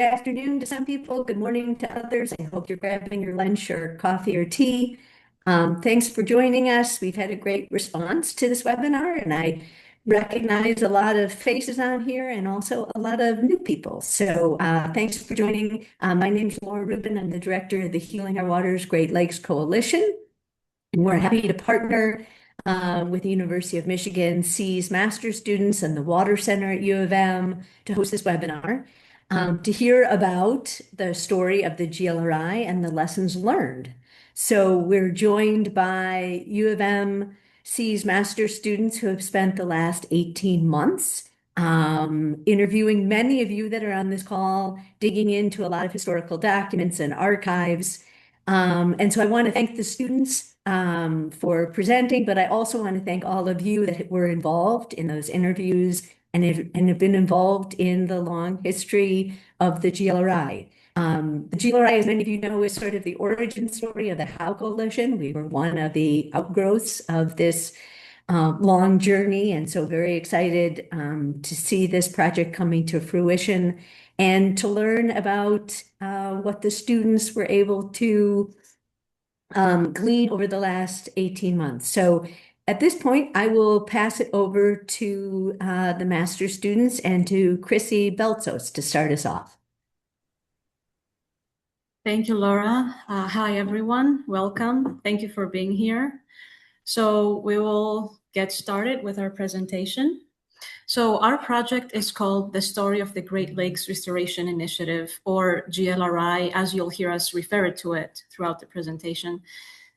afternoon to some people, good morning to others. I hope you're grabbing your lunch or coffee or tea. Thanks for joining us. We've had a great response to this webinar, and I recognize a lot of faces on here and also a lot of new people. So thanks for joining. My name is Laura Rubin. I'm the director of the Healing Our Waters Great Lakes Coalition. And we're happy to partner with the University of Michigan Sea's master's students and the Water Center at U of M to host this webinar to hear about the story of the GLRI and the lessons learned. So we're joined by U of M Sea's master's students who have spent the last 18 months interviewing many of you that are on this call, digging into a lot of historical documents and archives. And so I want to thank the students for presenting, but I also want to thank all of you that were involved in those interviews and have been involved in the long history of the GLRI. The GLRI, as many of you know, is sort of the origin story of the How Coalition. We were one of the outgrowths of this long journey, and so very excited to see this project coming to fruition and to learn about what the students were able to glean over the last 18 months. So at this point, I will pass it over to the master's students and to Chrissy Beltsos to start us off. Thank you, Laura. Hi, everyone. Welcome. Thank you for being here. So we will get started with our presentation. So our project is called The Story of the Great Lakes Restoration Initiative, or GLRI, as you'll hear us refer to it throughout the presentation.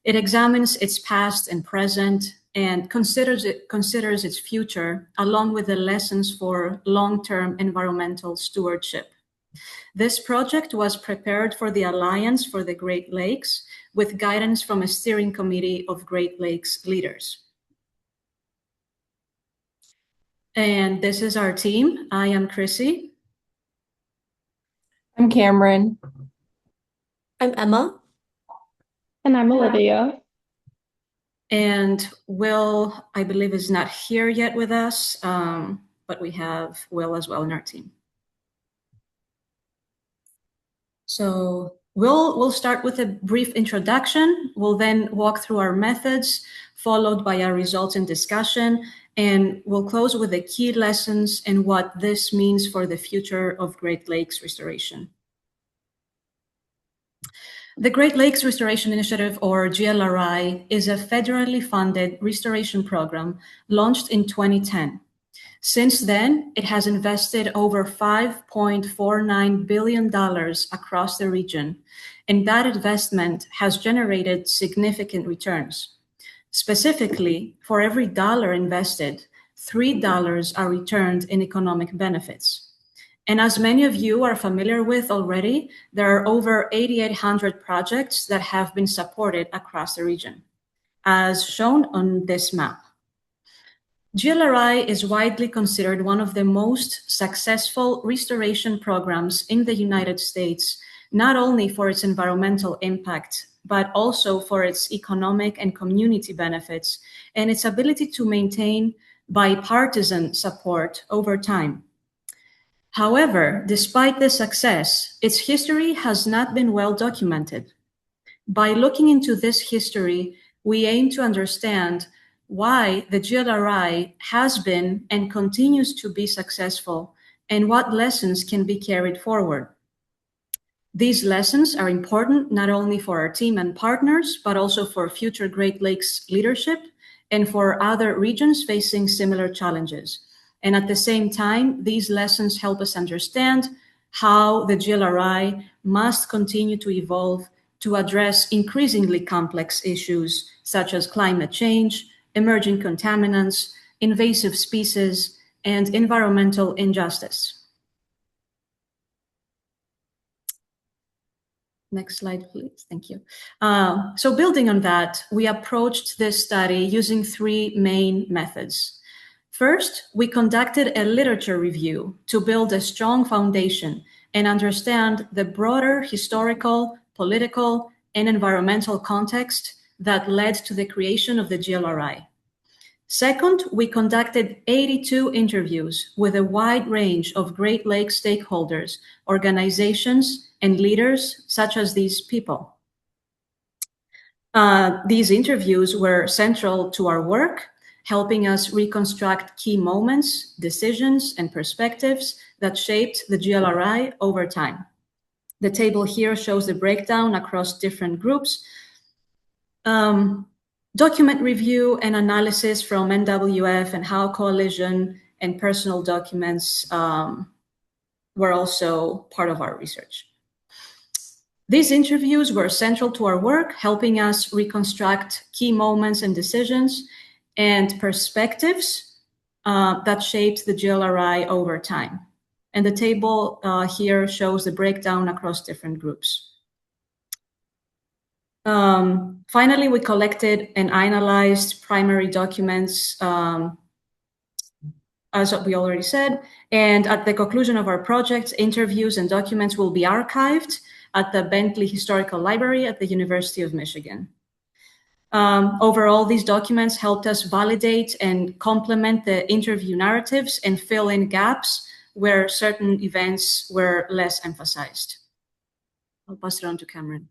It examines its past and present and considers its future, along with the lessons for long-term environmental stewardship. This project was prepared for the Alliance for the Great Lakes with guidance from a steering committee of Great Lakes leaders. And this is our team. I am Chrissy. I'm Cameron. I'm Emma. And I'm Olivia. And Will, I believe, is not here yet with us, but we have Will as well in our team. So we'll start with a brief introduction. We'll then walk through our methods, followed by our results and discussion, and we'll close with the key lessons and what this means for the future of Great Lakes restoration. The Great Lakes Restoration Initiative, or GLRI, is a federally funded restoration program launched in 2010. Since then, it has invested over $5.49 billion across the region, and that investment has generated significant returns. Specifically, for every dollar invested, $3 are returned in economic benefits. And as many of you are familiar with already, there are over 8,800 projects that have been supported across the region, as shown on this map. GLRI is widely considered one of the most successful restoration programs in the United States, not only for its environmental impact, but also for its economic and community benefits and its ability to maintain bipartisan support over time. However, despite this success, its history has not been well documented. By looking into this history, we aim to understand why the GLRI has been and continues to be successful and what lessons can be carried forward. These lessons are important not only for our team and partners, but also for future Great Lakes leadership and for other regions facing similar challenges. And at the same time, these lessons help us understand how the GLRI must continue to evolve to address increasingly complex issues such as climate change, emerging contaminants, invasive species, and environmental injustice. Next slide, please. Thank you. So building on that, we approached this study using three main methods. First, we conducted a literature review to build a strong foundation and understand the broader historical, political, and environmental context that led to the creation of the GLRI. Second, we conducted 82 interviews with a wide range of Great Lakes stakeholders, organizations, and leaders such as these people. These interviews were central to our work, helping us reconstruct key moments, decisions, and perspectives that shaped the GLRI over time. The table here shows the breakdown across different groups. Document review and analysis from NWF and how coalition and personal documents were also part of our research. These interviews were central to our work, helping us reconstruct key moments and decisions and perspectives that shaped the GLRI over time. And the table here shows the breakdown across different groups. Finally, we collected and analyzed primary documents, as we already said, and at the conclusion of our project, interviews and documents will be archived at the Bentley Historical Library at the University of Michigan. Overall, these documents helped us validate and complement the interview narratives and fill in gaps where certain events were less emphasized. I'll pass it on to Cameron.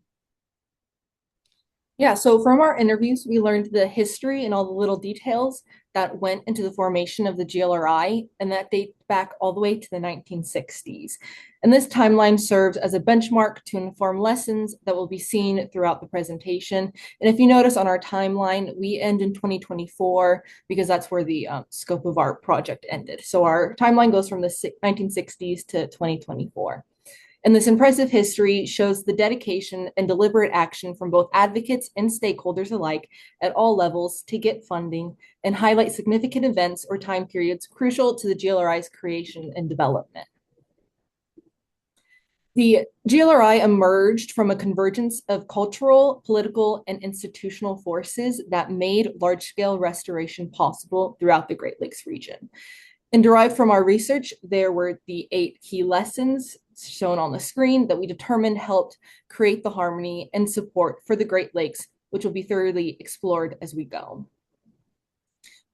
Yeah, so from our interviews, we learned the history and all the little details that went into the formation of the GLRI, and that date back all the way to the 1960s. And this timeline serves as a benchmark to inform lessons that will be seen throughout the presentation. And if you notice on our timeline, we end in 2024 because that's where the scope of our project ended. So our timeline goes from the 1960s to 2024. And this impressive history shows the dedication and deliberate action from both advocates and stakeholders alike at all levels to get funding and highlight significant events or time periods crucial to the GLRI's creation and development. The GLRI emerged from a convergence of cultural, political, and institutional forces that made large-scale restoration possible throughout the Great Lakes region. And derived from our research, there were the 8 key lessons shown on the screen that we determined helped create the harmony and support for the Great Lakes, which will be thoroughly explored as we go.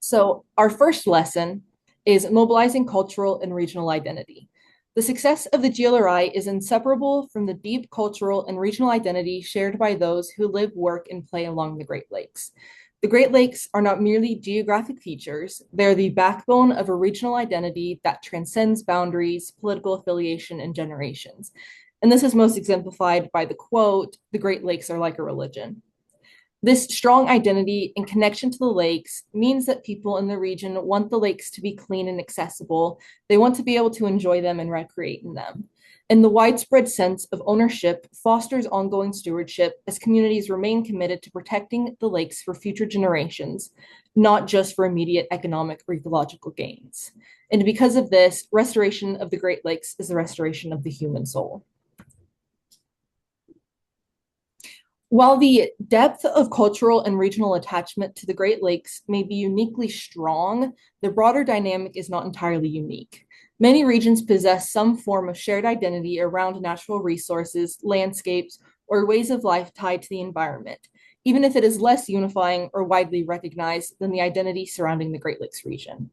So our first lesson is mobilizing cultural and regional identity. The success of the GLRI is inseparable from the deep cultural and regional identity shared by those who live, work, and play along the Great Lakes. The Great Lakes are not merely geographic features, they're the backbone of a regional identity that transcends boundaries, political affiliation, and generations. And this is most exemplified by the quote, "The Great Lakes are like a religion." This strong identity and connection to the lakes means that people in the region want the lakes to be clean and accessible. They want to be able to enjoy them and recreate in them. And the widespread sense of ownership fosters ongoing stewardship as communities remain committed to protecting the lakes for future generations, not just for immediate economic or ecological gains. And because of this, restoration of the Great Lakes is the restoration of the human soul. While the depth of cultural and regional attachment to the Great Lakes may be uniquely strong, the broader dynamic is not entirely unique. Many regions possess some form of shared identity around natural resources, landscapes, or ways of life tied to the environment, even if it is less unifying or widely recognized than the identity surrounding the Great Lakes region.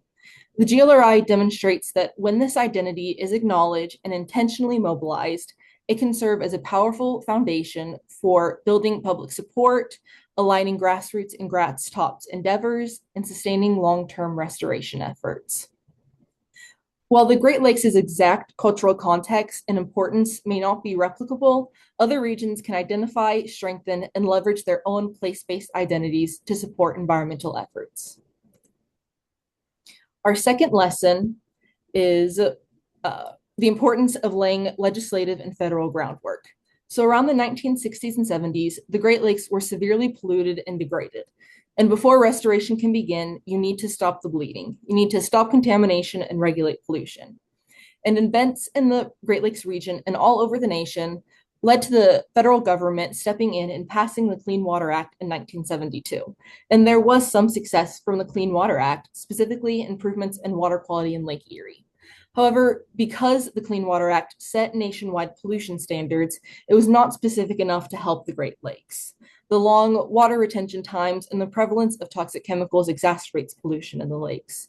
The GLRI demonstrates that when this identity is acknowledged and intentionally mobilized, it can serve as a powerful foundation for building public support, aligning grassroots and grass-tops endeavors, and sustaining long-term restoration efforts. While the Great Lakes' exact cultural context and importance may not be replicable, other regions can identify, strengthen, and leverage their own place-based identities to support environmental efforts. Our second lesson is the importance of laying legislative and federal groundwork. So around the 1960s and 70s, the Great Lakes were severely polluted and degraded. And before restoration can begin, you need to stop the bleeding. You need to stop contamination and regulate pollution. And events in the Great Lakes region and all over the nation led to the federal government stepping in and passing the Clean Water Act in 1972. And there was some success from the Clean Water Act, specifically improvements in water quality in Lake Erie. However, because the Clean Water Act set nationwide pollution standards, it was not specific enough to help the Great Lakes. The long water retention times and the prevalence of toxic chemicals exacerbates pollution in the lakes.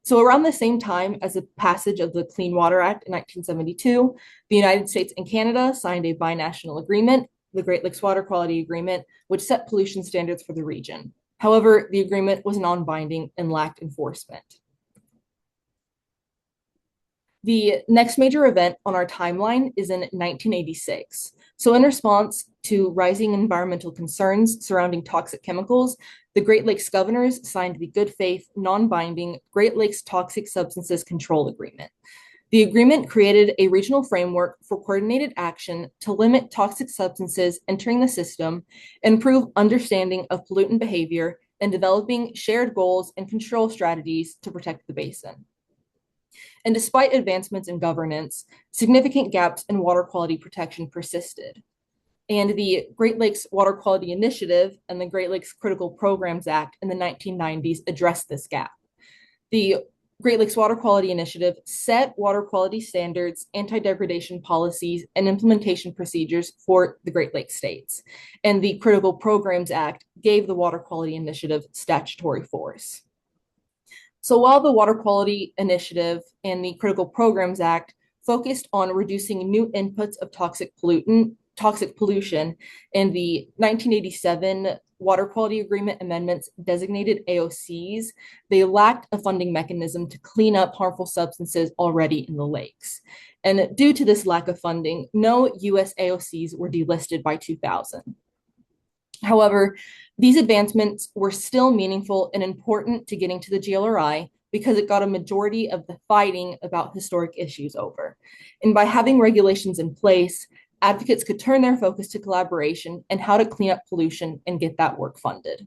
So around the same time as the passage of the Clean Water Act in 1972, the United States and Canada signed a binational agreement, the Great Lakes Water Quality Agreement, which set pollution standards for the region. However, the agreement was non-binding and lacked enforcement. The next major event on our timeline is in 1986. So in response to rising environmental concerns surrounding toxic chemicals, the Great Lakes governors signed the good faith, non-binding Great Lakes Toxic Substances Control Agreement. The agreement created a regional framework for coordinated action to limit toxic substances entering the system, improve understanding of pollutant behavior, and developing shared goals and control strategies to protect the basin. And despite advancements in governance, significant gaps in water quality protection persisted. And the Great Lakes Water Quality Initiative and the Great Lakes Critical Programs Act in the 1990s addressed this gap. The Great Lakes Water Quality Initiative set water quality standards, anti-degradation policies, and implementation procedures for the Great Lakes states. And the Critical Programs Act gave the Water Quality Initiative statutory force. So while the Water Quality Initiative and the Critical Programs Act focused on reducing new inputs of toxic pollution, and the 1987 Water Quality Agreement amendments designated AOCs, they lacked a funding mechanism to clean up harmful substances already in the lakes. And due to this lack of funding, no US AOCs were delisted by 2000. However, these advancements were still meaningful and important to getting to the GLRI because it got a majority of the fighting about historic issues over. And by having regulations in place, advocates could turn their focus to collaboration and how to clean up pollution and get that work funded.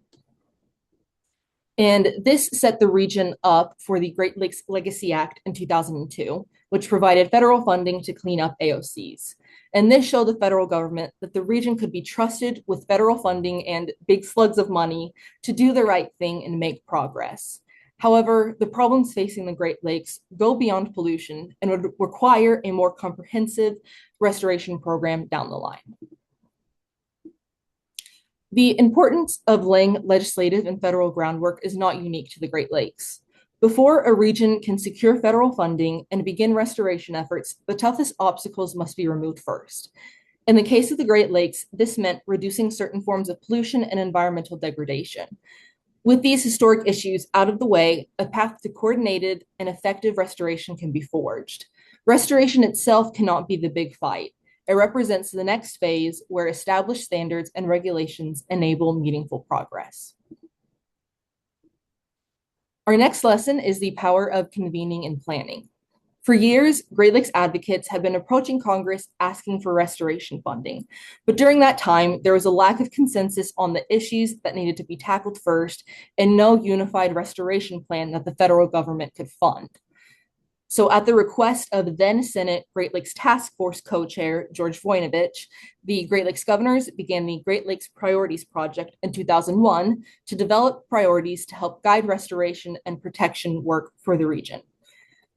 And this set the region up for the Great Lakes Legacy Act in 2002, which provided federal funding to clean up AOCs. And this showed the federal government that the region could be trusted with federal funding and big slugs of money to do the right thing and make progress. However, the problems facing the Great Lakes go beyond pollution and would require a more comprehensive restoration program down the line. The importance of laying legislative and federal groundwork is not unique to the Great Lakes. Before a region can secure federal funding and begin restoration efforts, the toughest obstacles must be removed first. In the case of the Great Lakes, this meant reducing certain forms of pollution and environmental degradation. With these historic issues out of the way, a path to coordinated and effective restoration can be forged. Restoration itself cannot be the big fight. It represents the next phase where established standards and regulations enable meaningful progress. Our next lesson is the power of convening and planning. For years, Great Lakes advocates have been approaching Congress asking for restoration funding. But during that time, there was a lack of consensus on the issues that needed to be tackled first and no unified restoration plan that the federal government could fund. So at the request of then Senate Great Lakes Task Force co-chair George Voinovich, the Great Lakes governors began the Great Lakes Priorities Project in 2001 to develop priorities to help guide restoration and protection work for the region.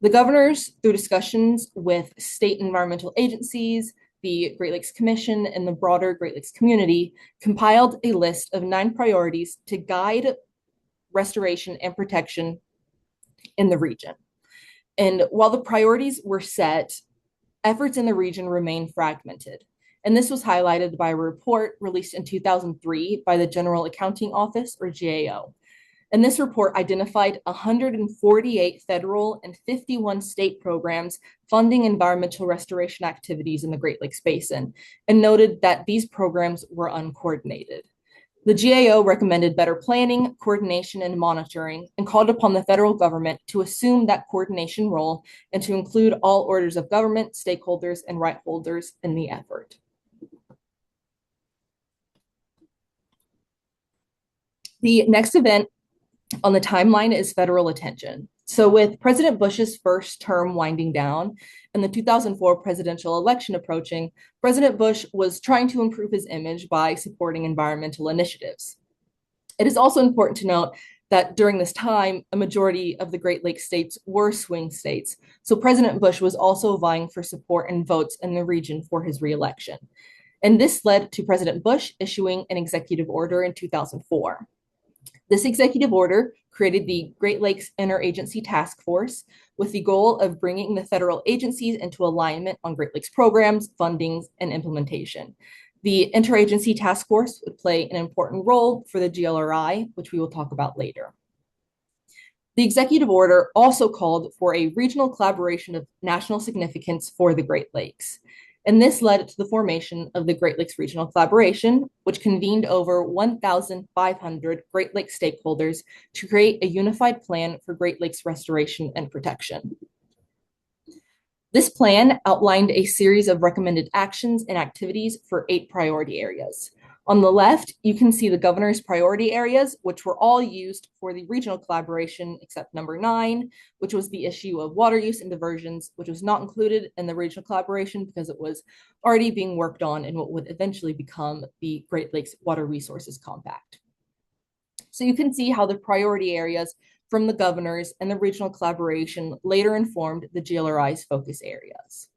The governors, through discussions with state environmental agencies, the Great Lakes Commission, and the broader Great Lakes community, compiled a list of 9 priorities to guide restoration and protection in the region. And while the priorities were set, efforts in the region remain fragmented. And this was highlighted by a report released in 2003 by the General Accounting Office, or GAO. And this report identified 148 federal and 51 state programs funding environmental restoration activities in the Great Lakes Basin, and noted that these programs were uncoordinated. The GAO recommended better planning, coordination, and monitoring, and called upon the federal government to assume that coordination role and to include all orders of government, stakeholders, and right holders in the effort. The next event on the timeline is federal attention. So with President Bush's first term winding down and the 2004 presidential election approaching, President Bush was trying to improve his image by supporting environmental initiatives. It is also important to note that during this time, a majority of the Great Lakes states were swing states. So President Bush was also vying for support and votes in the region for his reelection. And this led to President Bush issuing an executive order in 2004. This executive order created the Great Lakes Interagency Task Force with the goal of bringing the federal agencies into alignment on Great Lakes programs, fundings, and implementation. The Interagency Task Force would play an important role for the GLRI, which we will talk about later. The executive order also called for a regional collaboration of national significance for the Great Lakes. And this led to the formation of the Great Lakes Regional Collaboration, which convened over 1,500 Great Lakes stakeholders to create a unified plan for Great Lakes restoration and protection. This plan outlined a series of recommended actions and activities for 8 priority areas. On the left, you can see the governor's priority areas, which were all used for the regional collaboration, except number 9, which was the issue of water use and diversions, which was not included in the regional collaboration because it was already being worked on in what would eventually become the Great Lakes Water Resources Compact. So you can see how the priority areas from the governors and the regional collaboration later informed the GLRI's focus areas.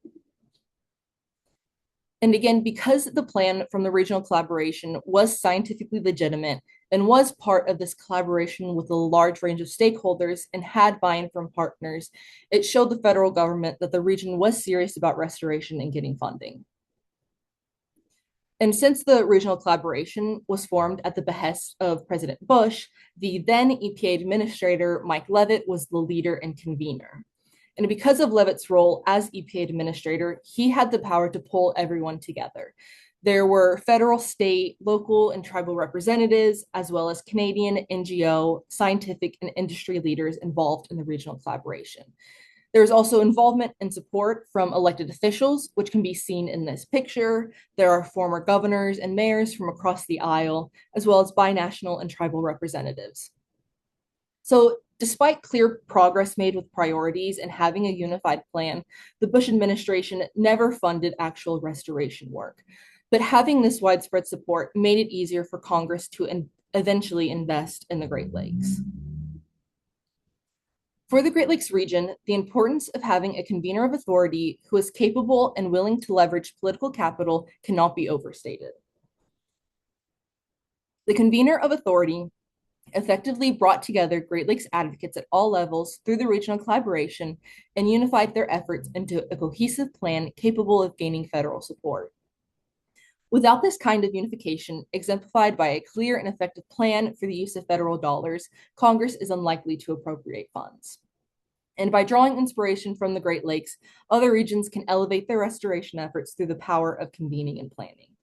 And again, because the plan from the regional collaboration was scientifically legitimate and was part of this collaboration with a large range of stakeholders and had buy-in from partners, it showed the federal government that the region was serious about restoration and getting funding. And since the regional collaboration was formed at the behest of President Bush, the then EPA administrator, Mike Leavitt, was the leader and convener. And because of Leavitt's role as EPA administrator, he had the power to pull everyone together. There were federal, state, local, and tribal representatives, as well as Canadian, NGO, scientific, and industry leaders involved in the regional collaboration. There was also involvement and support from elected officials, which can be seen in this picture. There are former governors and mayors from across the aisle, as well as binational and tribal representatives. So despite clear progress made with priorities and having a unified plan, the Bush administration never funded actual restoration work. But having this widespread support made it easier for Congress to eventually invest in the Great Lakes. For the Great Lakes region, the importance of having a convener of authority who is capable and willing to leverage political capital cannot be overstated. The convener of authority effectively brought together Great Lakes advocates at all levels through the regional collaboration and unified their efforts into a cohesive plan capable of gaining federal support. Without this kind of unification, exemplified by a clear and effective plan for the use of federal dollars, Congress is unlikely to appropriate funds. And by drawing inspiration from the Great Lakes, other regions can elevate their restoration efforts through the power of convening and planning.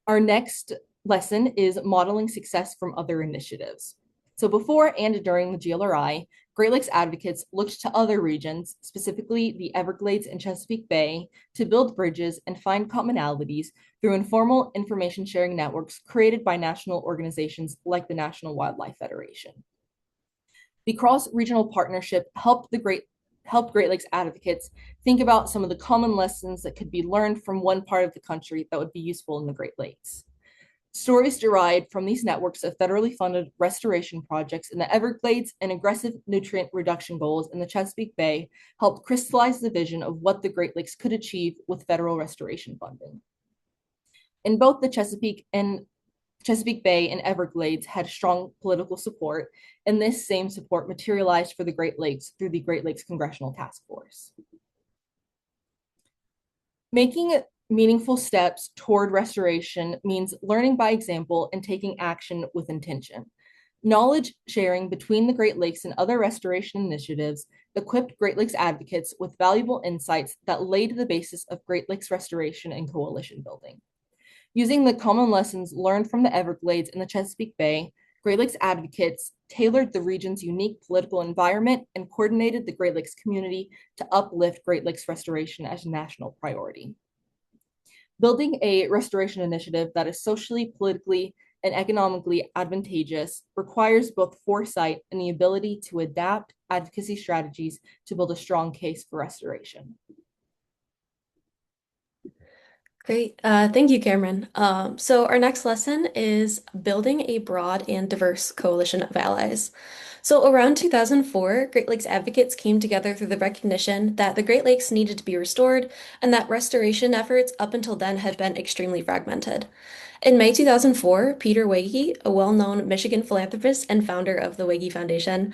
Our next lesson is modeling success from other initiatives. So before and during the GLRI, Great Lakes advocates looked to other regions, specifically the Everglades and Chesapeake Bay, to build bridges and find commonalities through informal information sharing networks created by national organizations like the National Wildlife Federation. The cross-regional partnership helped Great Lakes advocates think about some of the common lessons that could be learned from one part of the country that would be useful in the Great Lakes. Stories derived from these networks of federally funded restoration projects in the Everglades and aggressive nutrient reduction goals in the Chesapeake Bay helped crystallize the vision of what the Great Lakes could achieve with federal restoration funding. In both the Chesapeake Bay and Everglades had strong political support, and this same support materialized for the Great Lakes through the Great Lakes Congressional Task Force. Making meaningful steps toward restoration means learning by example and taking action with intention. Knowledge sharing between the Great Lakes and other restoration initiatives equipped Great Lakes advocates with valuable insights that laid the basis of Great Lakes restoration and coalition building. Using the common lessons learned from the Everglades and the Chesapeake Bay, Great Lakes advocates tailored the region's unique political environment and coordinated the Great Lakes community to uplift Great Lakes restoration as a national priority. Building a restoration initiative that is socially, politically, and economically advantageous requires both foresight and the ability to adapt advocacy strategies to build a strong case for restoration. Great. Thank you, Cameron. So our next lesson is building a broad and diverse coalition of allies. So around 2004, Great Lakes advocates came together through the recognition that the Great Lakes needed to be restored and that restoration efforts up until then had been extremely fragmented. In May 2004, Peter Wege, a well-known Michigan philanthropist and founder of the Wege Foundation,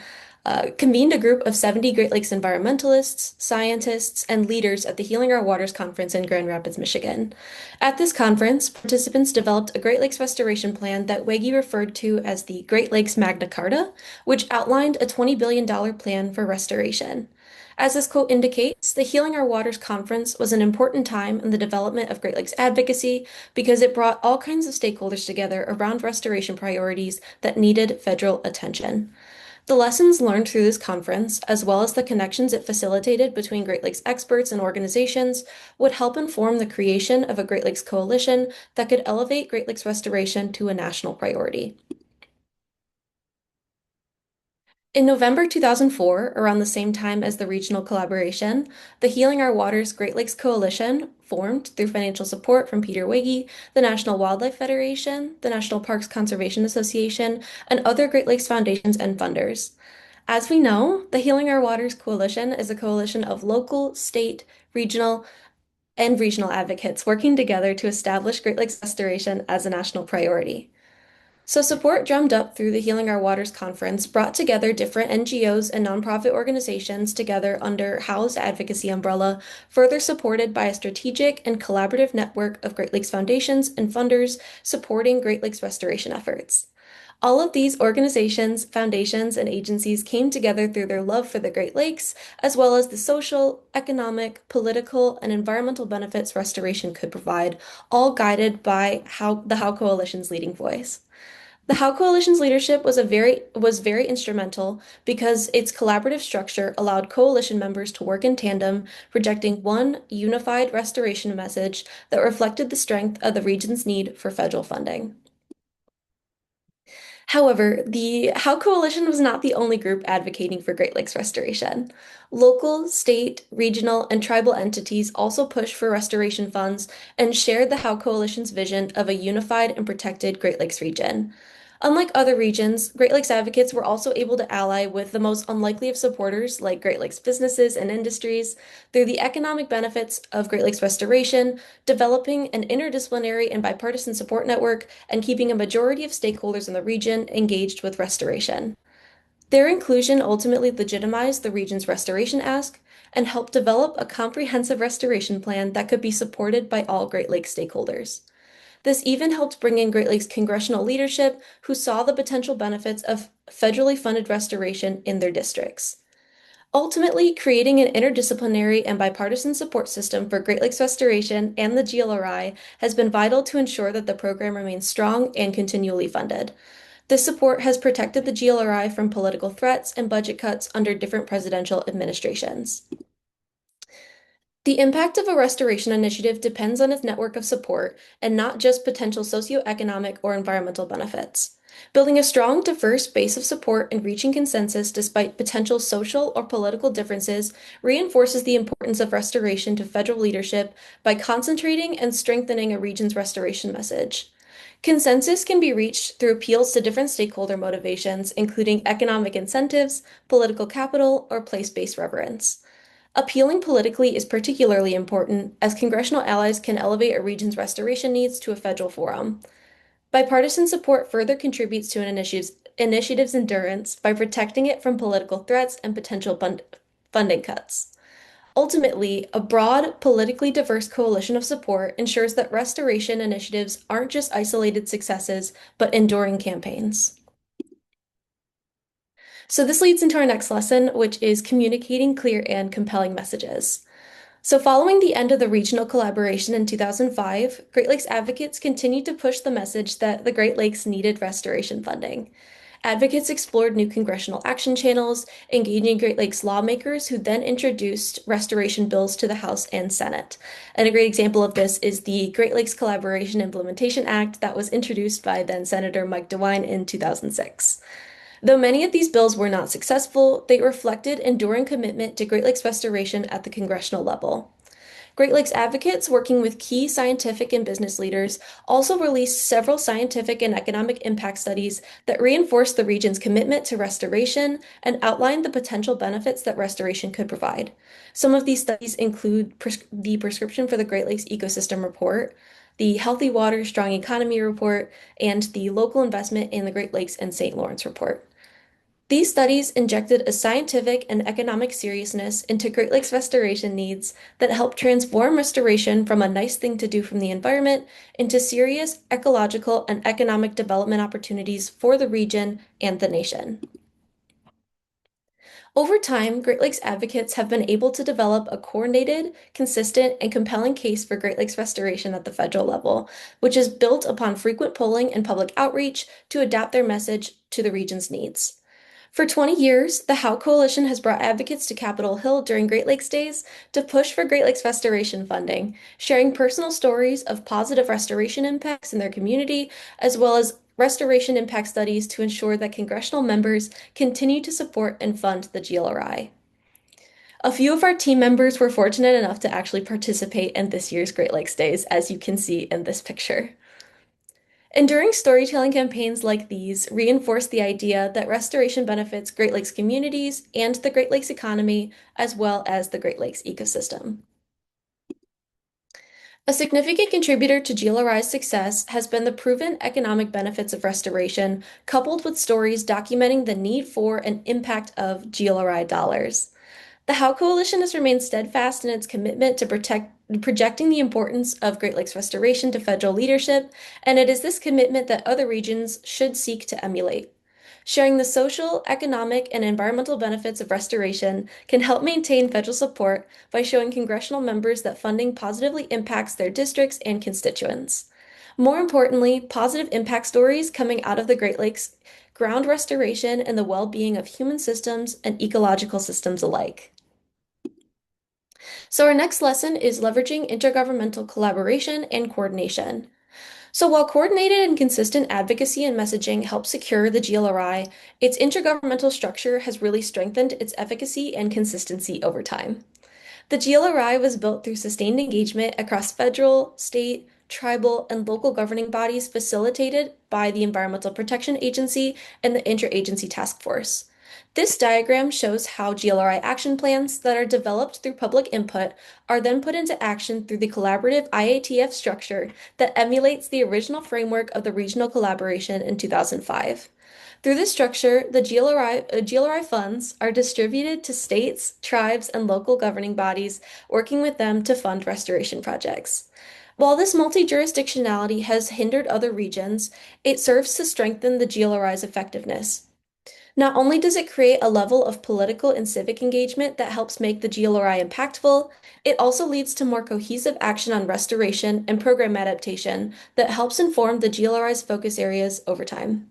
convened a group of 70 Great Lakes environmentalists, scientists, and leaders at the Healing Our Waters Conference in Grand Rapids, Michigan. At this conference, participants developed a Great Lakes restoration plan that Wege referred to as the Great Lakes Magna Carta, which outlined a $20 billion plan for restoration. As this quote indicates, the Healing Our Waters Conference was an important time in the development of Great Lakes advocacy because it brought all kinds of stakeholders together around restoration priorities that needed federal attention. The lessons learned through this conference, as well as the connections it facilitated between Great Lakes experts and organizations, would help inform the creation of a Great Lakes coalition that could elevate Great Lakes restoration to a national priority. In November 2004, around the same time as the regional collaboration, the Healing Our Waters Great Lakes Coalition formed through financial support from Peter Wege, the National Wildlife Federation, the National Parks Conservation Association, and other Great Lakes foundations and funders. As we know, the Healing Our Waters Coalition is a coalition of local, state, regional, and regional advocates working together to establish Great Lakes restoration as a national priority. So, support drummed up through the Healing Our Waters conference brought together different NGOs and nonprofit organizations together under Howe's advocacy umbrella, further supported by a strategic and collaborative network of Great Lakes foundations and funders supporting Great Lakes restoration efforts. All of these organizations, foundations, and agencies came together through their love for the Great Lakes, as well as the social, economic, political, and environmental benefits restoration could provide, all guided by the How Coalition's leading voice. The How Coalition's leadership was very instrumental because its collaborative structure allowed coalition members to work in tandem, projecting one unified restoration message that reflected the strength of the region's need for federal funding. However, the How Coalition was not the only group advocating for Great Lakes restoration. Local, state, regional, and tribal entities also pushed for restoration funds and shared the How Coalition's vision of a unified and protected Great Lakes region. Unlike other regions, Great Lakes advocates were also able to ally with the most unlikely of supporters, like Great Lakes businesses and industries, through the economic benefits of Great Lakes restoration, developing an interdisciplinary and bipartisan support network, and keeping a majority of stakeholders in the region engaged with restoration. Their inclusion ultimately legitimized the region's restoration ask and helped develop a comprehensive restoration plan that could be supported by all Great Lakes stakeholders. This even helped bring in Great Lakes congressional leadership who saw the potential benefits of federally funded restoration in their districts. Ultimately, creating an interdisciplinary and bipartisan support system for Great Lakes restoration and the GLRI has been vital to ensure that the program remains strong and continually funded. This support has protected the GLRI from political threats and budget cuts under different presidential administrations. The impact of a restoration initiative depends on its network of support and not just potential socioeconomic or environmental benefits. Building a strong, diverse base of support and reaching consensus despite potential social or political differences reinforces the importance of restoration to federal leadership by concentrating and strengthening a region's restoration message. Consensus can be reached through appeals to different stakeholder motivations, including economic incentives, political capital, or place-based reverence. Appealing politically is particularly important as congressional allies can elevate a region's restoration needs to a federal forum. Bipartisan support further contributes to an initiative's endurance by protecting it from political threats and potential funding cuts. Ultimately, a broad, politically diverse coalition of support ensures that restoration initiatives aren't just isolated successes, but enduring campaigns. So this leads into our next lesson, which is communicating clear and compelling messages. So following the end of the regional collaboration in 2005, Great Lakes advocates continued to push the message that the Great Lakes needed restoration funding. Advocates explored new congressional action channels, engaging Great Lakes lawmakers who then introduced restoration bills to the House and Senate. And a great example of this is the Great Lakes Collaboration Implementation Act that was introduced by then Senator Mike DeWine in 2006. Though many of these bills were not successful, they reflected enduring commitment to Great Lakes restoration at the congressional level. Great Lakes advocates, working with key scientific and business leaders, also released several scientific and economic impact studies that reinforced the region's commitment to restoration and outlined the potential benefits that restoration could provide. Some of these studies include the Prescription for the Great Lakes Ecosystem Report, the Healthy Water, Strong Economy Report, and the Local Investment in the Great Lakes and St. Lawrence Report. These studies injected a scientific and economic seriousness into Great Lakes restoration needs that helped transform restoration from a nice thing to do from the environment into serious ecological and economic development opportunities for the region and the nation. Over time, Great Lakes advocates have been able to develop a coordinated, consistent, and compelling case for Great Lakes restoration at the federal level, which is built upon frequent polling and public outreach to adapt their message to the region's needs. For 20 years, the How Coalition has brought advocates to Capitol Hill during Great Lakes Days to push for Great Lakes restoration funding, sharing personal stories of positive restoration impacts in their community, as well as restoration impact studies to ensure that congressional members continue to support and fund the GLRI. A few of our team members were fortunate enough to actually participate in this year's Great Lakes Days, as you can see in this picture. Enduring storytelling campaigns like these reinforce the idea that restoration benefits Great Lakes communities and the Great Lakes economy, as well as the Great Lakes ecosystem. A significant contributor to GLRI's success has been the proven economic benefits of restoration, coupled with stories documenting the need for and impact of GLRI dollars. The How Coalition has remained steadfast in its commitment to projecting the importance of Great Lakes restoration to federal leadership, and it is this commitment that other regions should seek to emulate. Sharing the social, economic, and environmental benefits of restoration can help maintain federal support by showing congressional members that funding positively impacts their districts and constituents. More importantly, positive impact stories coming out of the Great Lakes ground restoration and the well-being of human systems and ecological systems alike. So our next lesson is leveraging intergovernmental collaboration and coordination. So while coordinated and consistent advocacy and messaging help secure the GLRI, its intergovernmental structure has really strengthened its efficacy and consistency over time. The GLRI was built through sustained engagement across federal, state, tribal, and local governing bodies facilitated by the Environmental Protection Agency and the Interagency Task Force. This diagram shows how GLRI action plans that are developed through public input are then put into action through the collaborative IATF structure that emulates the original framework of the regional collaboration in 2005. Through this structure, the GLRI funds are distributed to states, tribes, and local governing bodies, working with them to fund restoration projects. While this multi-jurisdictionality has hindered other regions, it serves to strengthen the GLRI's effectiveness. Not only does it create a level of political and civic engagement that helps make the GLRI impactful, it also leads to more cohesive action on restoration and program adaptation that helps inform the GLRI's focus areas over time.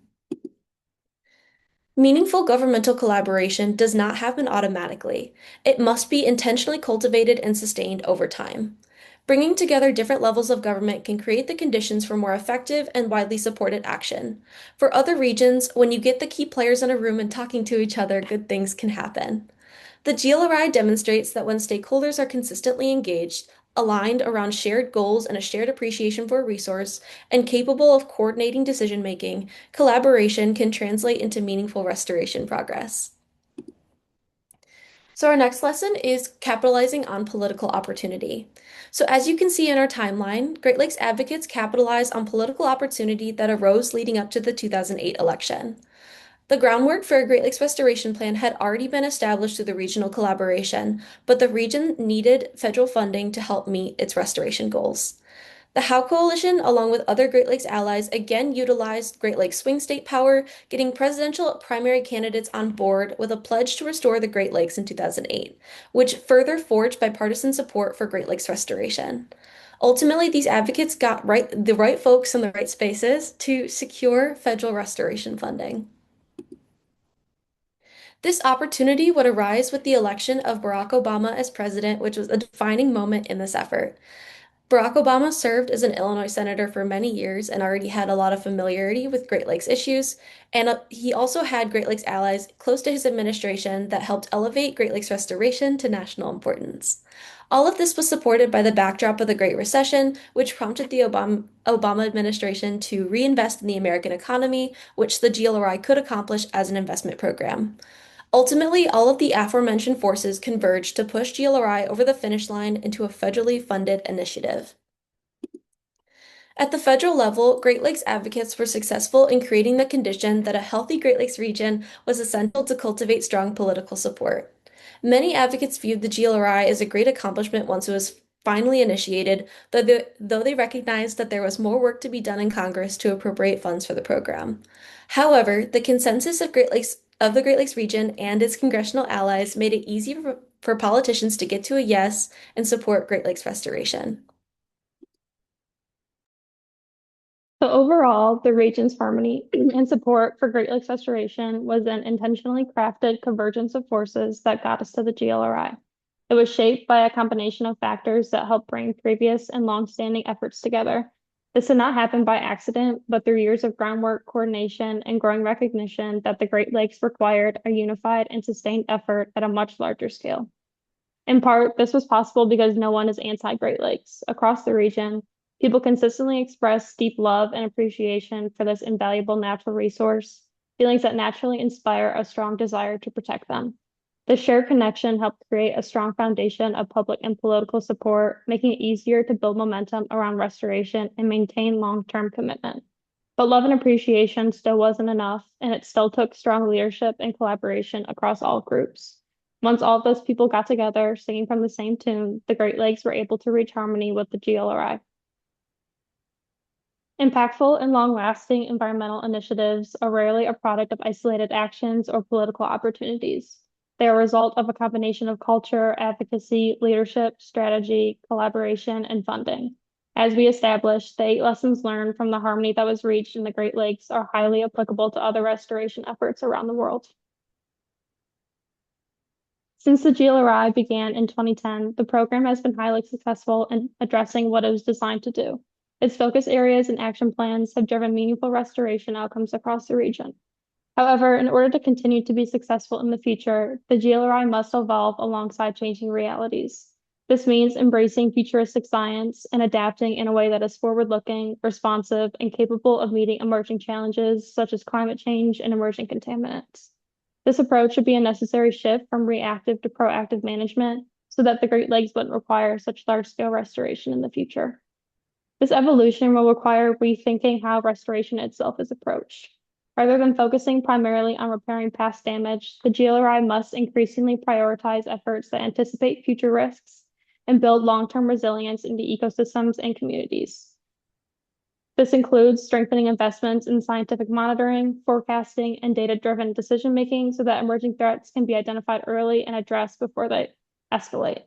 Meaningful governmental collaboration does not happen automatically. It must be intentionally cultivated and sustained over time. Bringing together different levels of government can create the conditions for more effective and widely supported action. For other regions, when you get the key players in a room and talking to each other, good things can happen. The GLRI demonstrates that when stakeholders are consistently engaged, aligned around shared goals and a shared appreciation for a resource, and capable of coordinating decision making, collaboration can translate into meaningful restoration progress. So our next lesson is capitalizing on political opportunity. So as you can see in our timeline, Great Lakes advocates capitalized on political opportunity that arose leading up to the 2008 election. The groundwork for a Great Lakes restoration plan had already been established through the regional collaboration, but the region needed federal funding to help meet its restoration goals. The How Coalition, along with other Great Lakes allies, again utilized Great Lakes swing state power, getting presidential primary candidates on board with a pledge to restore the Great Lakes in 2008, which further forged bipartisan support for Great Lakes restoration. Ultimately, these advocates got the right folks in the right spaces to secure federal restoration funding. This opportunity would arise with the election of Barack Obama as president, which was a defining moment in this effort. Barack Obama served as an Illinois senator for many years and already had a lot of familiarity with Great Lakes issues. And he also had Great Lakes allies close to his administration that helped elevate Great Lakes restoration to national importance. All of this was supported by the backdrop of the Great Recession, which prompted the Obama administration to reinvest in the American economy, which the GLRI could accomplish as an investment program. Ultimately, all of the aforementioned forces converged to push GLRI over the finish line into a federally funded initiative. At the federal level, Great Lakes advocates were successful in creating the condition that a healthy Great Lakes region was essential to cultivate strong political support. Many advocates viewed the GLRI as a great accomplishment once it was finally initiated, though they recognized that there was more work to be done in Congress to appropriate funds for the program. However, the consensus of the Great Lakes region and its congressional allies made it easy for politicians to get to a yes and support Great Lakes restoration. So overall, the region's harmony and support for Great Lakes restoration was an intentionally crafted convergence of forces that got us to the GLRI. It was shaped by a combination of factors that helped bring previous and long-standing efforts together. This did not happen by accident, but through years of groundwork, coordination, and growing recognition that the Great Lakes required a unified and sustained effort at a much larger scale. In part, this was possible because no one is anti-Great Lakes. Across the region, people consistently express deep love and appreciation for this invaluable natural resource, feelings that naturally inspire a strong desire to protect them. This shared connection helped create a strong foundation of public and political support, making it easier to build momentum around restoration and maintain long-term commitment. But love and appreciation still wasn't enough, and it still took strong leadership and collaboration across all groups. Once all of those people got together, singing from the same tune, the Great Lakes were able to reach harmony with the GLRI. Impactful and long-lasting environmental initiatives are rarely a product of isolated actions or political opportunities. They are a result of a combination of culture, advocacy, leadership, strategy, collaboration, and funding. As we established, the 8 lessons learned from the harmony that was reached in the Great Lakes are highly applicable to other restoration efforts around the world. Since the GLRI began in 2010, the program has been highly successful in addressing what it was designed to do. Its focus areas and action plans have driven meaningful restoration outcomes across the region. However, in order to continue to be successful in the future, the GLRI must evolve alongside changing realities. This means embracing futuristic science and adapting in a way that is forward-looking, responsive, and capable of meeting emerging challenges such as climate change and emerging contaminants. This approach should be a necessary shift from reactive to proactive management so that the Great Lakes wouldn't require such large-scale restoration in the future. This evolution will require rethinking how restoration itself is approached. Rather than focusing primarily on repairing past damage, the GLRI must increasingly prioritize efforts that anticipate future risks and build long-term resilience into ecosystems and communities. This includes strengthening investments in scientific monitoring, forecasting, and data-driven decision-making so that emerging threats can be identified early and addressed before they escalate.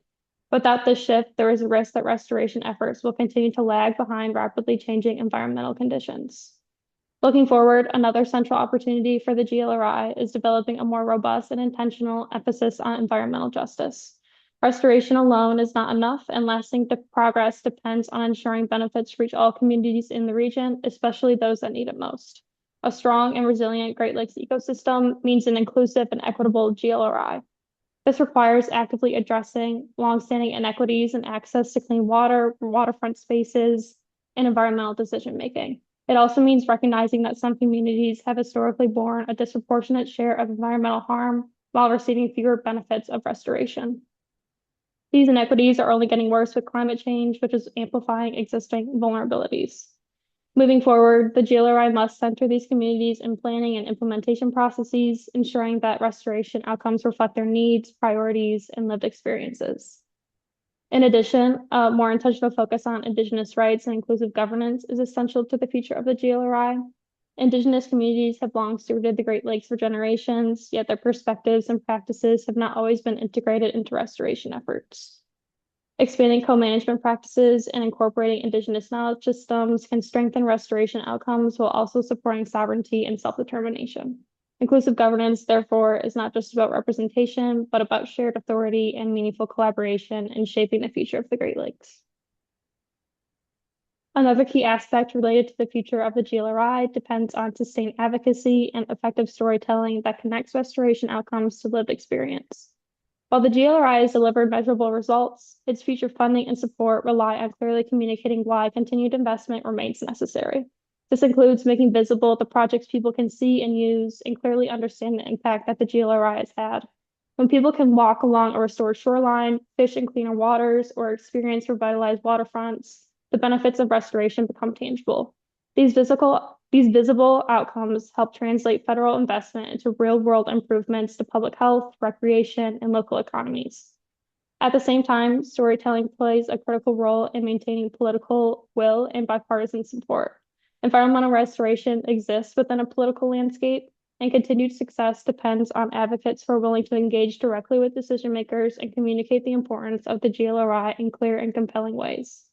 Without this shift, there is a risk that restoration efforts will continue to lag behind rapidly changing environmental conditions. Looking forward, another central opportunity for the GLRI is developing a more robust and intentional emphasis on environmental justice. Restoration alone is not enough, and lasting progress depends on ensuring benefits reach all communities in the region, especially those that need it most. A strong and resilient Great Lakes ecosystem means an inclusive and equitable GLRI. This requires actively addressing longstanding inequities in access to clean water, waterfront spaces, and environmental decision-making. It also means recognizing that some communities have historically borne a disproportionate share of environmental harm while receiving fewer benefits of restoration. These inequities are only getting worse with climate change, which is amplifying existing vulnerabilities. Moving forward, the GLRI must center these communities in planning and implementation processes, ensuring that restoration outcomes reflect their needs, priorities, and lived experiences. In addition, a more intentional focus on Indigenous rights and inclusive governance is essential to the future of the GLRI. Indigenous communities have long stewarded the Great Lakes for generations, yet their perspectives and practices have not always been integrated into restoration efforts. Expanding co-management practices and incorporating Indigenous knowledge systems can strengthen restoration outcomes while also supporting sovereignty and self-determination. Inclusive governance, therefore, is not just about representation, but about shared authority and meaningful collaboration in shaping the future of the Great Lakes. Another key aspect related to the future of the GLRI depends on sustained advocacy and effective storytelling that connects restoration outcomes to lived experience. While the GLRI has delivered measurable results, its future funding and support rely on clearly communicating why continued investment remains necessary. This includes making visible the projects people can see and use and clearly understand the impact that the GLRI has had. When people can walk along a restored shoreline, fish in cleaner waters, or experience revitalized waterfronts, the benefits of restoration become tangible. These visible outcomes help translate federal investment into real-world improvements to public health, recreation, and local economies. At the same time, storytelling plays a critical role in maintaining political will and bipartisan support. Environmental restoration exists within a political landscape, and continued success depends on advocates who are willing to engage directly with decision makers and communicate the importance of the GLRI in clear and compelling ways.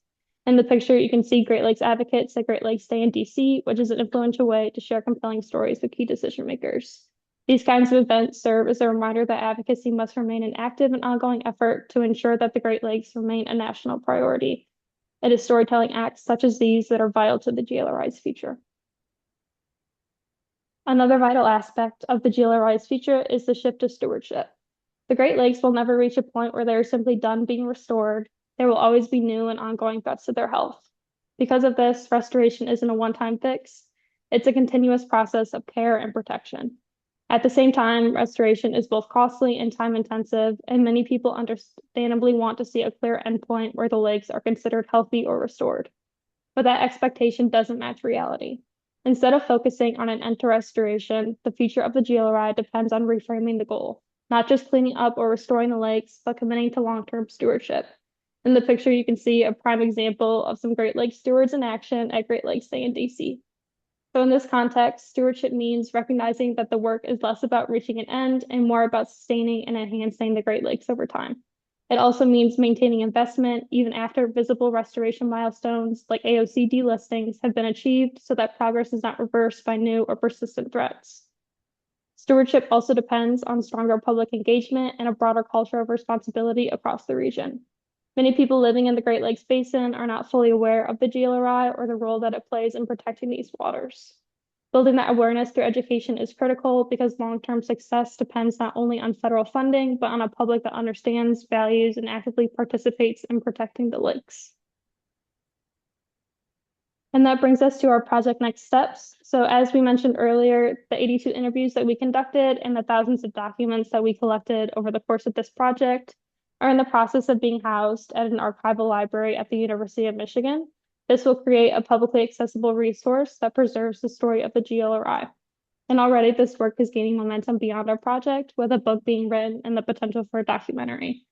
In the picture, you can see Great Lakes advocates at Great Lakes Day in DC, which is an influential way to share compelling stories with key decision makers. These kinds of events serve as a reminder that advocacy must remain an active and ongoing effort to ensure that the Great Lakes remain a national priority. It is storytelling acts such as these that are vital to the GLRI's future. Another vital aspect of the GLRI's future is the shift to stewardship. The Great Lakes will never reach a point where they are simply done being restored. There will always be new and ongoing threats to their health. Because of this, restoration isn't a one-time fix. It's a continuous process of care and protection. At the same time, restoration is both costly and time-intensive, and many people understandably want to see a clear endpoint where the lakes are considered healthy or restored. But that expectation doesn't match reality. Instead of focusing on an end to restoration, the future of the GLRI depends on reframing the goal, not just cleaning up or restoring the lakes, but committing to long-term stewardship. In the picture, you can see a prime example of some Great Lakes stewards in action at Great Lakes Day in DC. So in this context, stewardship means recognizing that the work is less about reaching an end and more about sustaining and enhancing the Great Lakes over time. It also means maintaining investment even after visible restoration milestones like AOC delistings have been achieved so that progress is not reversed by new or persistent threats. Stewardship also depends on stronger public engagement and a broader culture of responsibility across the region. Many people living in the Great Lakes Basin are not fully aware of the GLRI or the role that it plays in protecting these waters. Building that awareness through education is critical because long-term success depends not only on federal funding, but on a public that understands, values, and actively participates in protecting the lakes. And that brings us to our project next steps. So as we mentioned earlier, the 82 interviews that we conducted and the thousands of documents that we collected over the course of this project are in the process of being housed at an archival library at the University of Michigan. This will create a publicly accessible resource that preserves the story of the GLRI. And already this work is gaining momentum beyond our project, with a book being written and the potential for a documentary.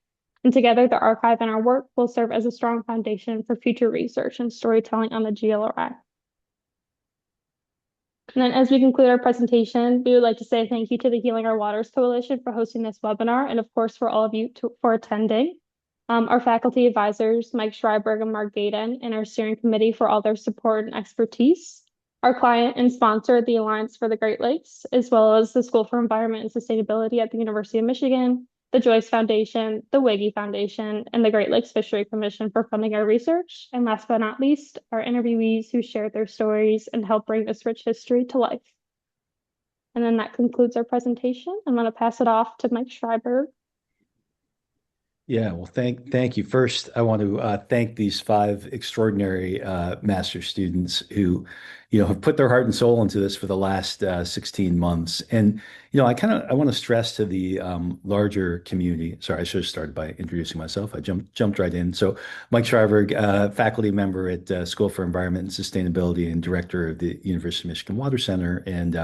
And together, the archive and our work will serve as a strong foundation for future research and storytelling on the GLRI. And then as we conclude our presentation, we would like to say thank you to the Healing Our Waters Coalition for hosting this webinar, and of course for all of you for attending. Our faculty advisors, Mike Schreiberg and Mark Gaden, and our steering committee for all their support and expertise. Our client and sponsor, the Alliance for the Great Lakes, as well as the School for Environment and Sustainability at the University of Michigan, the Joyce Foundation, the Wiggy Foundation, and the Great Lakes Fishery Commission for funding our research. And last but not least, our interviewees who shared their stories and helped bring this rich history to life. And then that concludes our presentation. I'm going to pass it off to Mike Schreiber. Yeah, well, thank you. First, I want to thank these 5 extraordinary master's students who, have put their heart and soul into this for the last 16 months. And, I want to stress to the larger community. Sorry, I should have started by introducing myself. I jumped right in. So, Mike Schreiber, faculty member at School for Environment and Sustainability and director of the University of Michigan Water Center, and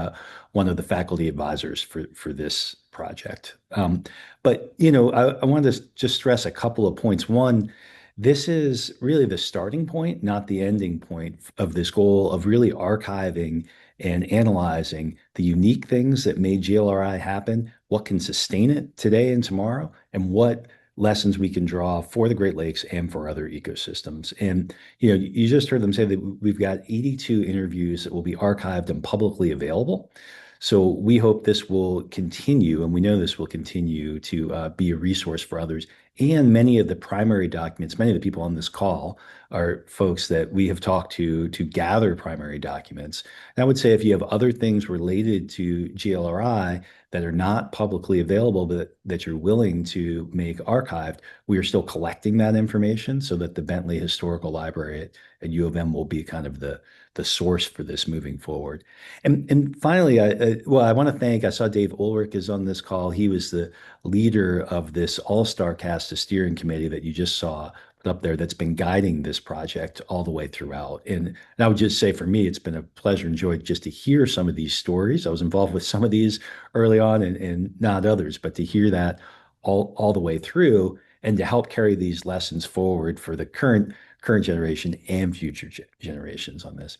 one of the faculty advisors for this project. But, I wanted to just stress a couple of points. One, this is really the starting point, not the ending point of this goal of really archiving and analyzing the unique things that made GLRI happen, what can sustain it today and tomorrow, and what lessons we can draw for the Great Lakes and for other ecosystems. And, you just heard them say that we've got 82 interviews that will be archived and publicly available. So we hope this will continue, and we know this will continue to be a resource for others And many of the primary documents, many of the people on this call are folks that we have talked to gather primary documents. And I would say if you have other things related to GLRI that are not publicly available, but that you're willing to make archived, we are still collecting that information so that the Bentley Historical Library at U of M will be kind of the source for this moving forward. And finally, I want to thank, I saw Dave Ulrich is on this call. He was the leader of this all-star cast of steering committee that you just saw up there that's been guiding this project all the way throughout. And I would just say for me, it's been a pleasure and joy just to hear some of these stories. I was involved with some of these early on and not others, but to hear that all the way through and to help carry these lessons forward for the current generation and future generations on this.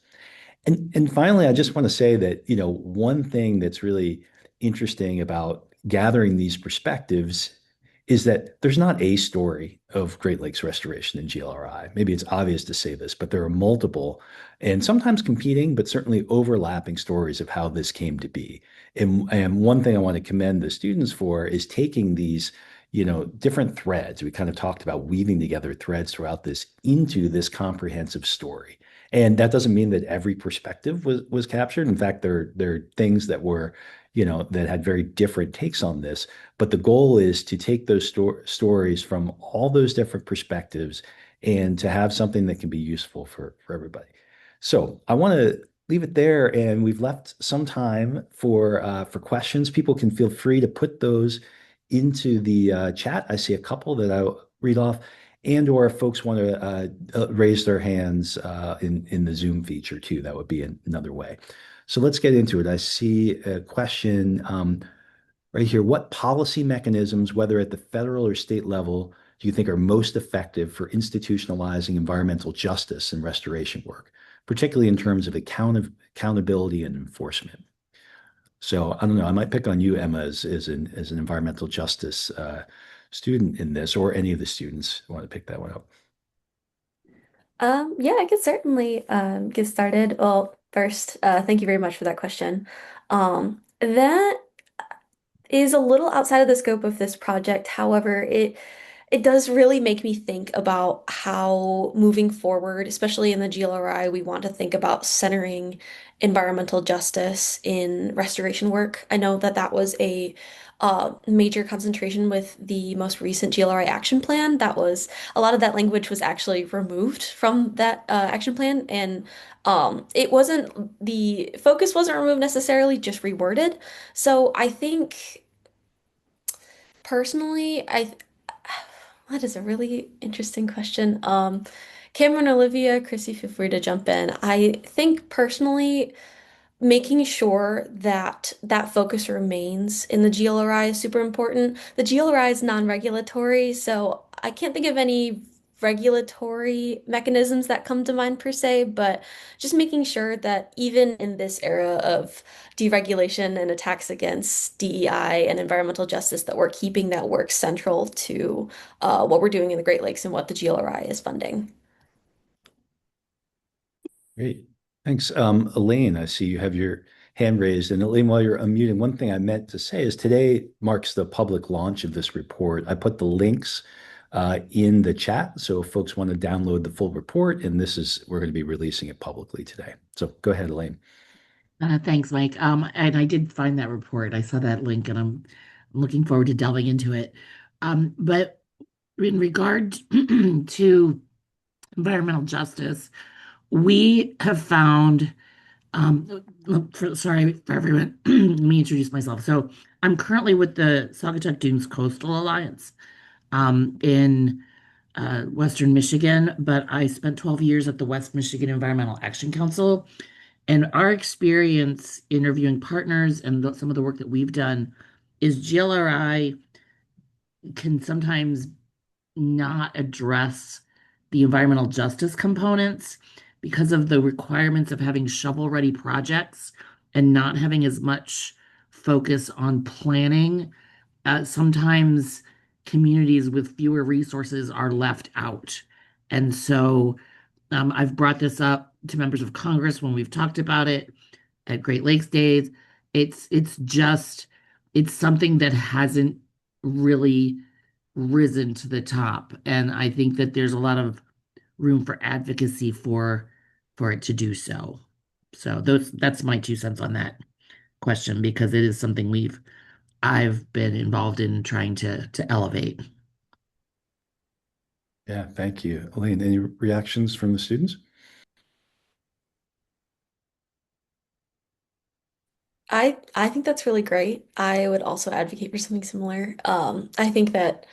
And finally, I just want to say that, one thing that's really interesting about gathering these perspectives is that there's not a story of Great Lakes restoration in GLRI. Maybe it's obvious to say this, but there are multiple and sometimes competing, but certainly overlapping stories of how this came to be. And one thing I want to commend the students for is taking these, different threads. We kind of talked about weaving together threads throughout this into this comprehensive story. And that doesn't mean that every perspective was captured. In fact, there are things that were, that had very different takes on this. But the goal is to take those stories from all those different perspectives and to have something that can be useful for everybody. So I want to leave it there, and we've left some time for questions. People can feel free to put those into the chat. I see a couple that I'll read off, and or if folks want to raise their hands in the Zoom feature too, that would be another way. So let's get into it. I see a question right here. What policy mechanisms, whether at the federal or state level, do you think are most effective for institutionalizing environmental justice and restoration work, particularly in terms of accountability and enforcement? So I don't know. I might pick on you, Emma, as an environmental justice student in this, or any of the students who want to pick that one up. Yeah, I could certainly get started. Well, first, thank you very much for that question. That is a little outside of the scope of this project. However, it does really make me think about how moving forward, especially in the GLRI, we want to think about centering environmental justice in restoration work. I know that that was a major concentration with the most recent GLRI action plan. That was a lot of that language was actually removed from that action plan, and it wasn't the focus wasn't removed necessarily, just reworded. So I think. Personally, that is a really interesting question. Cameron, Olivia, Chrissy, feel free to jump in. I think personally, making sure that that focus remains in the GLRI is super important. The GLRI is non-regulatory, so I can't think of any regulatory mechanisms that come to mind per se, but just making sure that even in this era of deregulation and attacks against DEI and environmental justice, that we're keeping that work central to what we're doing in the Great Lakes and what the GLRI is funding. Great. Thanks. Elaine, I see you have your hand raised. And Elaine, while you're unmuting, one thing I meant to say is today marks the public launch of this report. I put the links in the chat. So if folks want to download the full report, and we're going to be releasing it publicly today. So go ahead, Elaine. Thanks, Mike. And I did find that report. I saw that link, and I'm looking forward to delving into it. But in regard to environmental justice, we have found, sorry for everyone, let me introduce myself. So I'm currently with the Saugatuck Dunes Coastal Alliance in Western Michigan, but I spent 12 years at the West Michigan Environmental Action Council. And our experience interviewing partners and some of the work that we've done is GLRI can sometimes not address the environmental justice components because of the requirements of having shovel-ready projects and not having as much focus on planning. Sometimes communities with fewer resources are left out. And so I've brought this up to members of Congress when we've talked about it at Great Lakes Days. It's something that hasn't really risen to the top. And I think that there's a lot of room for advocacy for it to do so. So that's my 2 cents on that question because it is something I've been involved in trying to elevate. Yeah, thank you. Elaine, any reactions from the students? I think that's really great. I would also advocate for something similar. I think that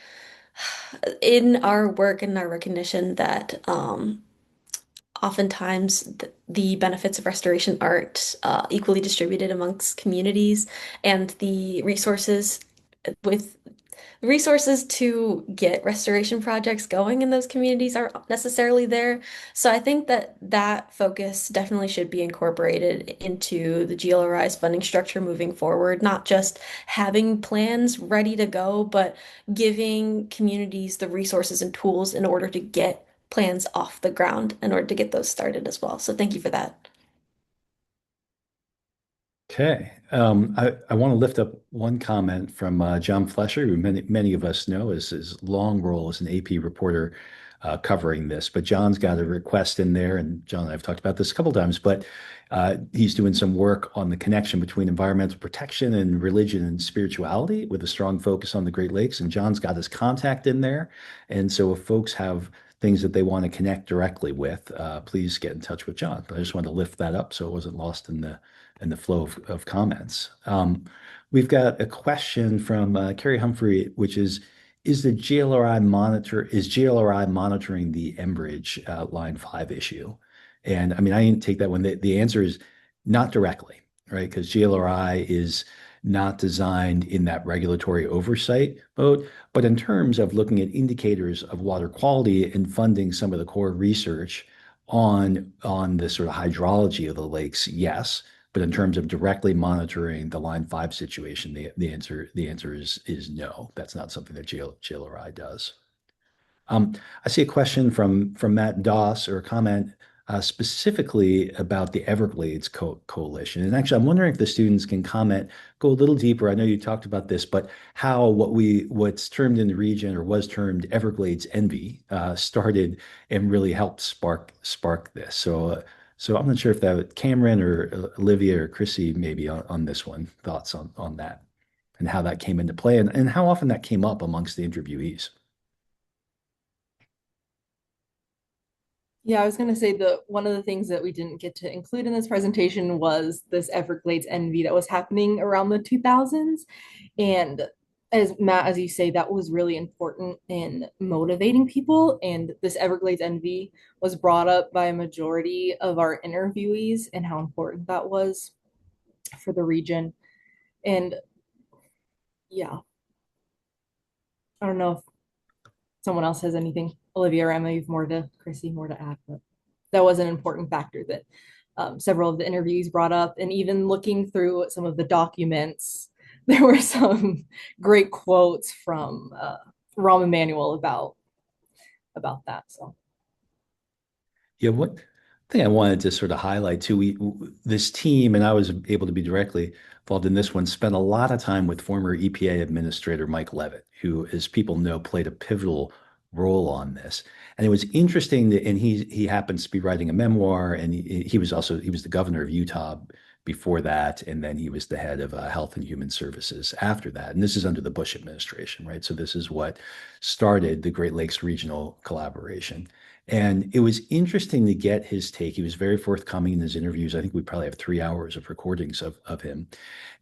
in our work and our recognition that oftentimes the benefits of restoration aren't equally distributed amongst communities, and the resources to get restoration projects going in those communities aren't necessarily there. So I think that that focus definitely should be incorporated into the GLRI's funding structure moving forward, not just having plans ready to go, but giving communities the resources and tools in order to get plans off the ground in order to get those started as well. So thank you for that. Okay. I want to lift up one comment from John Flesher, who many of us know as his long role as an AP reporter covering this. But John's got a request in there, and John and I have talked about this a couple times, but he's doing some work on the connection between environmental protection and religion and spirituality with a strong focus on the Great Lakes. And John's got his contact in there. And so if folks have things that they want to connect directly with, please get in touch with John. But I just wanted to lift that up so it wasn't lost in the flow of comments. We've got a question from Carrie Humphrey, which is GLRI monitoring the Enbridge Line 5 issue? And I mean, I didn't take that one. The answer is not directly, right? Because GLRI is not designed in that regulatory oversight mode, but in terms of looking at indicators of water quality and funding some of the core research on the sort of hydrology of the lakes, yes. But in terms of directly monitoring the Line 5 situation, the answer is no. That's not something that GLRI does. I see a question from Matt Doss, or a comment specifically about the Everglades Coalition. And actually, I'm wondering if the students can comment, go a little deeper. I know you talked about this, but how what's termed in the region, or was termed, Everglades envy started and really helped spark this. So I'm not sure if that Cameron or Olivia or Chrissy maybe on this one, thoughts on that and how that came into play, and how often that came up amongst the interviewees. Yeah, I was going to say that one of the things that we didn't get to include in this presentation was this Everglades envy that was happening around the 2000s. And as Matt, as you say, that was really important in motivating people. And this Everglades envy was brought up by a majority of our interviewees and how important that was for the region. And yeah, I don't know if someone else has anything. Olivia or Emma, you've more to, Chrissy, more to add, but that was an important factor that several of the interviews brought up. And even looking through some of the documents, there were some great quotes from Rahm Emanuel about that. So Yeah, one thing I wanted to sort of highlight too, this team, and I was able to be directly involved in this one, spent a lot of time with former EPA Administrator Mike Levitt, who, as people know, played a pivotal role on this. And it was interesting that, and he happens to be writing a memoir, and he was the governor of Utah before that, and then he was the head of Health and Human Services after that. And this is under the Bush administration, right? So this is what started the Great Lakes Regional Collaboration. And it was interesting to get his take. He was very forthcoming in his interviews. I think we probably have 3 hours of recordings of him.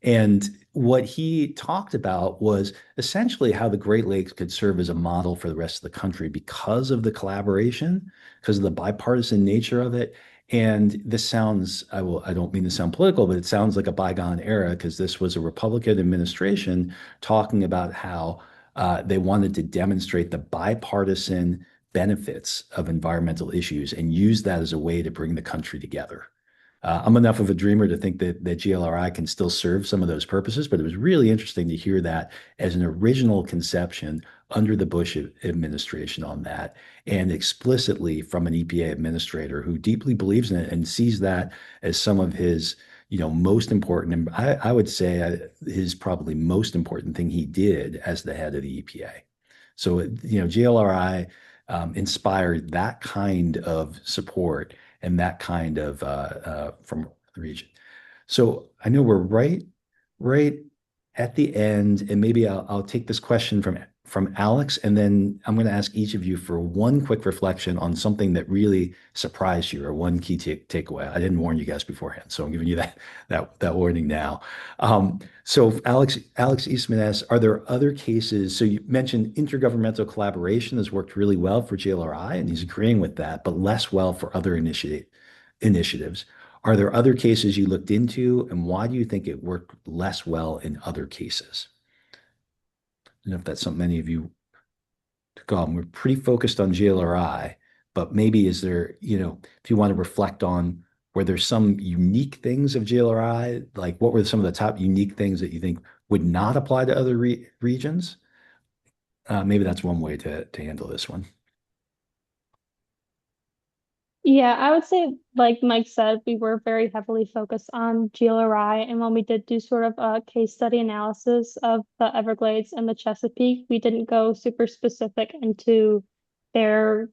And what he talked about was essentially how the Great Lakes could serve as a model for the rest of the country because of the collaboration, because of the bipartisan nature of it. And this sounds, I don't mean to sound political, but it sounds like a bygone era, because this was a Republican administration talking about how they wanted to demonstrate the bipartisan benefits of environmental issues and use that as a way to bring the country together. I'm enough of a dreamer to think that GLRI can still serve some of those purposes, but it was really interesting to hear that as an original conception under the Bush administration on that, and explicitly from an EPA administrator who deeply believes in it and sees that as some of his, most important, and I would say his probably most important thing he did as the head of the EPA. So, GLRI inspired that kind of support and that kind of from the region. So I know we're right at the end, and maybe I'll take this question from Alex, and then I'm going to ask each of you for one quick reflection on something that really surprised you or one key takeaway. I didn't warn you guys beforehand, so I'm giving you that warning now. So Alex Eastman asks, are there other cases? So you mentioned intergovernmental collaboration has worked really well for GLRI, and he's agreeing with that, but less well for other initiatives. Are there other cases you looked into, and why do you think it worked less well in other cases? I don't know if that's something any of you took on. We're pretty focused on GLRI, but maybe is there, if you want to reflect on were there some unique things of GLRI, like what were some of the top unique things that you think would not apply to other regions? Maybe that's one way to handle this one. Yeah, I would say, like Mike said, we were very heavily focused on GLRI. And when we did do sort of a case study analysis of the Everglades and the Chesapeake, we didn't go super specific into their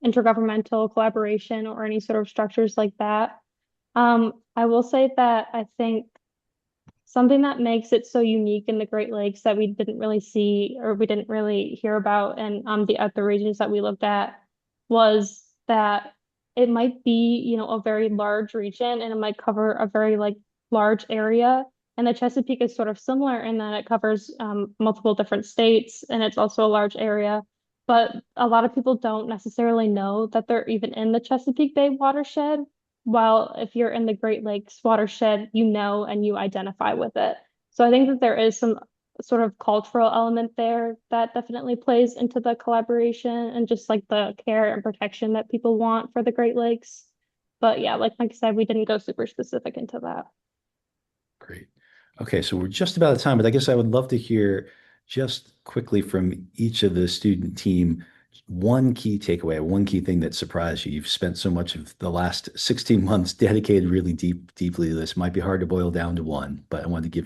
intergovernmental collaboration or any sort of structures like that. I will say that I think something that makes it so unique in the Great Lakes that we didn't really see or we didn't really hear about in the other regions that we looked at was that it might be, a very large region and it might cover a very like large area. And the Chesapeake is sort of similar in that it covers multiple different states and it's also a large area. But a lot of people don't necessarily know that they're even in the Chesapeake Bay watershed. While if you're in the Great Lakes watershed, you know and you identify with it. So I think that there is some sort of cultural element there that definitely plays into the collaboration and just like the care and protection that people want for the Great Lakes. But yeah, like Mike said, we didn't go super specific into that. Great. Okay, so we're just about out of time, but I guess I would love to hear just quickly from each of the student team one key takeaway, one key thing that surprised you. You've spent so much of the last 16 months dedicated really deeply to this. Might be hard to boil down to one, but I wanted to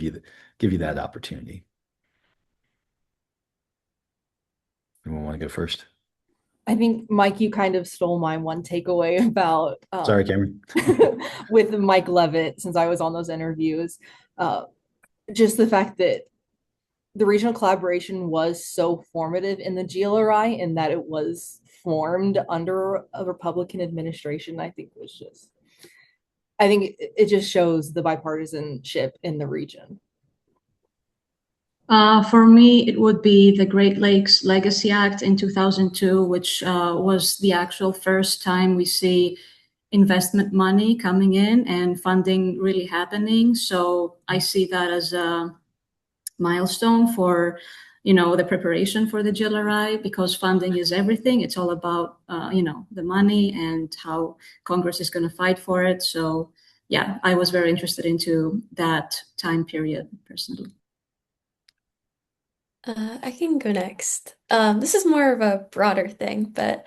give you that opportunity. Anyone want to go first? I think, Mike, you kind of stole my one takeaway about Sorry, Cameron. with Mike Levitt, since I was on those interviews. Uh, just the fact that the regional collaboration was so formative in the GLRI and that it was formed under a Republican administration, I think it just shows the bipartisanship in the region. For me, it would be the Great Lakes Legacy Act in 2002, which was the actual first time we see investment money coming in and funding really happening. So I see that as a milestone for the preparation for the GLRI, because funding is everything. It's all about the money and how Congress is going to fight for it. So yeah, I was very interested into that time period personally. I can go next. This is more of a broader thing, but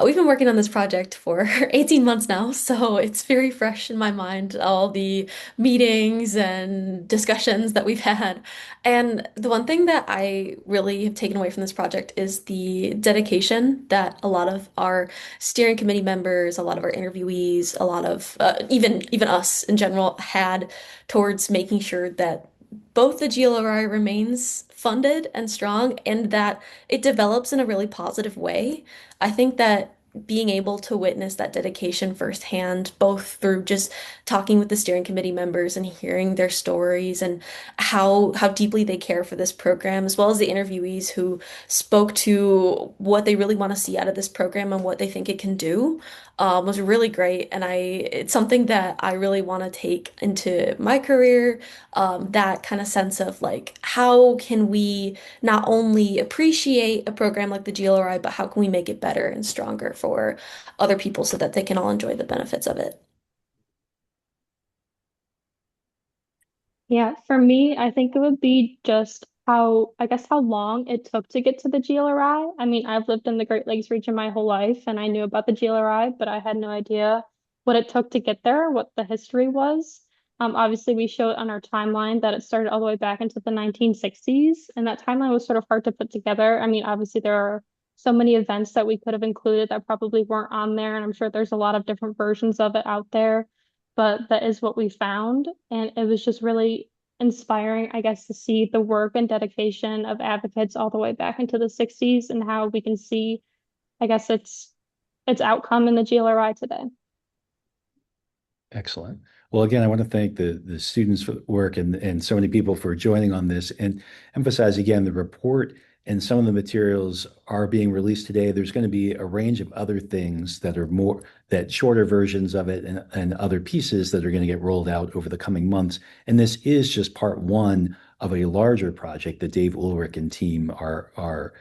we've been working on this project for 18 months now, so it's very fresh in my mind, all the meetings and discussions that we've had. And the one thing that I really have taken away from this project is the dedication that a lot of our steering committee members, a lot of our interviewees, a lot of even us in general had towards making sure that both the GLRI remains funded and strong and that it develops in a really positive way. I think that being able to witness that dedication firsthand, both through just talking with the steering committee members and hearing their stories and how deeply they care for this program, as well as the interviewees who spoke to what they really want to see out of this program and what they think it can do, was really great. And it's something that I really want to take into my career, that kind of sense of like, how can we not only appreciate a program like the GLRI, but how can we make it better and stronger for other people so that they can all enjoy the benefits of it? Yeah, for me, I think it would be just I guess how long it took to get to the GLRI. I mean, I've lived in the Great Lakes region my whole life and I knew about the GLRI, but I had no idea what it took to get there, what the history was. Obviously, we showed on our timeline that it started all the way back into the 1960s, and that timeline was sort of hard to put together. I mean, obviously, there are so many events that we could have included that probably weren't on there, and I'm sure there's a lot of different versions of it out there, but that is what we found, and it was just really inspiring, I guess, to see the work and dedication of advocates all the way back into the 60s and how we can see, I guess, its outcome in the GLRI today. Excellent. Well, again, I want to thank the students for the work and so many people for joining on this and emphasize again the report and some of the materials are being released today. There's going to be a range of other things that are more that shorter versions of it and other pieces that are going to get rolled out over the coming months. And this is just part one of a larger project that Dave Ulrich and team are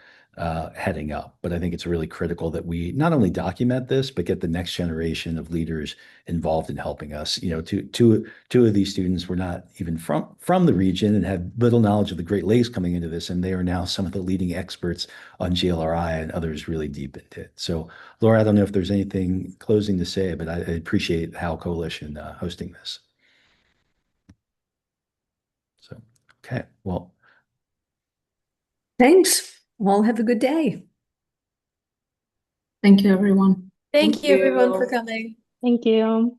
heading up. But I think it's really critical that we not only document this, but get the next generation of leaders involved in helping us. You know, two of these students were not even from the region and had little knowledge of the Great Lakes coming into this, and they are now some of the leading experts on GLRI and others really deep into it. So, Laura, I don't know if there's anything closing to say, but I appreciate How Coalition hosting this. So, okay, well. Thanks. All have a good day. Thank you, everyone. Thank you, everyone, for coming. Thank you.